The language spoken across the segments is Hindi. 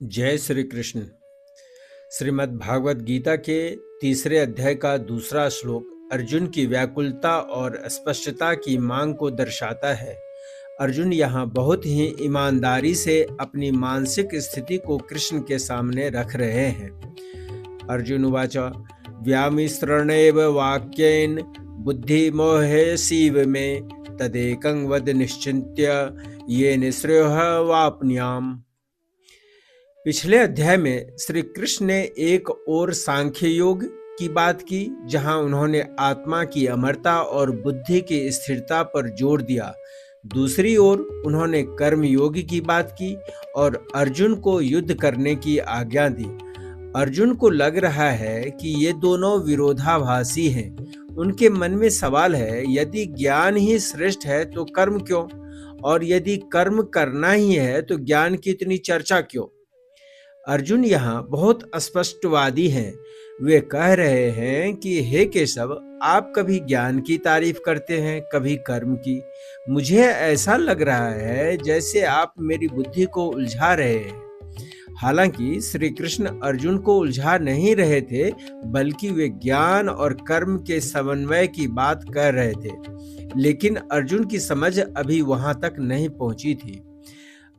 जय श्री कृष्ण। श्रीमद् भागवत गीता के तीसरे अध्याय का दूसरा श्लोक अर्जुन की व्याकुलता और स्पष्टता की मांग को दर्शाता है। अर्जुन यहाँ बहुत ही ईमानदारी से अपनी मानसिक स्थिति को कृष्ण के सामने रख रहे हैं। अर्जुन उवाच व्यामिश्रणेव वाक्येन बुद्धिमोहेसीव मे तदेकं वद निश्चिन्त्य येन श्रेयः वाप्नुयाम्। पिछले अध्याय में श्री कृष्ण ने एक और सांख्य योग की बात की, जहां उन्होंने आत्मा की अमरता और बुद्धि की स्थिरता पर जोर दिया। दूसरी ओर उन्होंने कर्म योग की बात की और अर्जुन को युद्ध करने की आज्ञा दी। अर्जुन को लग रहा है कि ये दोनों विरोधाभासी हैं। उनके मन में सवाल है, यदि ज्ञान ही श्रेष्ठ है तो कर्म क्यों, और यदि कर्म करना ही है तो ज्ञान की इतनी चर्चा क्यों। अर्जुन यहाँ बहुत स्पष्टवादी हैं। वे कह रहे हैं कि हे केशव, आप कभी ज्ञान की तारीफ करते हैं, कभी कर्म की। मुझे ऐसा लग रहा है जैसे आप मेरी बुद्धि को उलझा रहे हैं। हालांकि श्री कृष्ण अर्जुन को उलझा नहीं रहे थे, बल्कि वे ज्ञान और कर्म के समन्वय की बात कर रहे थे। लेकिन अर्जुन की समझ अभी वहां तक नहीं पहुंची थी।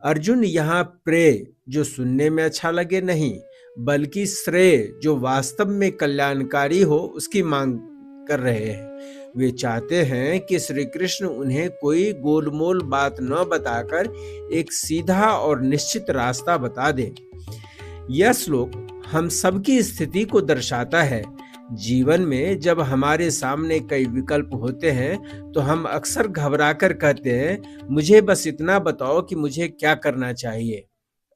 अर्जुन यहाँ प्रेय जो सुनने में अच्छा लगे नहीं, बल्कि श्रेय जो वास्तव में कल्याणकारी हो, उसकी मांग कर रहे हैं। वे चाहते हैं कि श्री कृष्ण उन्हें कोई गोलमोल बात न बताकर एक सीधा और निश्चित रास्ता बता दें। यह श्लोक हम सबकी स्थिति को दर्शाता है। जीवन में जब हमारे सामने कई विकल्प होते हैं तो हम अक्सर घबराकर कहते हैं, मुझे बस इतना बताओ कि मुझे क्या करना चाहिए।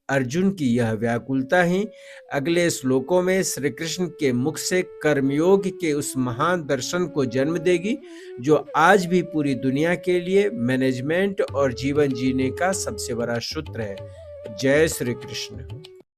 अर्जुन की यह व्याकुलता ही अगले श्लोकों में श्री कृष्ण के मुख से कर्मयोग के उस महान दर्शन को जन्म देगी, जो आज भी पूरी दुनिया के लिए मैनेजमेंट और जीवन जीने का सबसे बड़ा सूत्र है। जय श्री कृष्ण।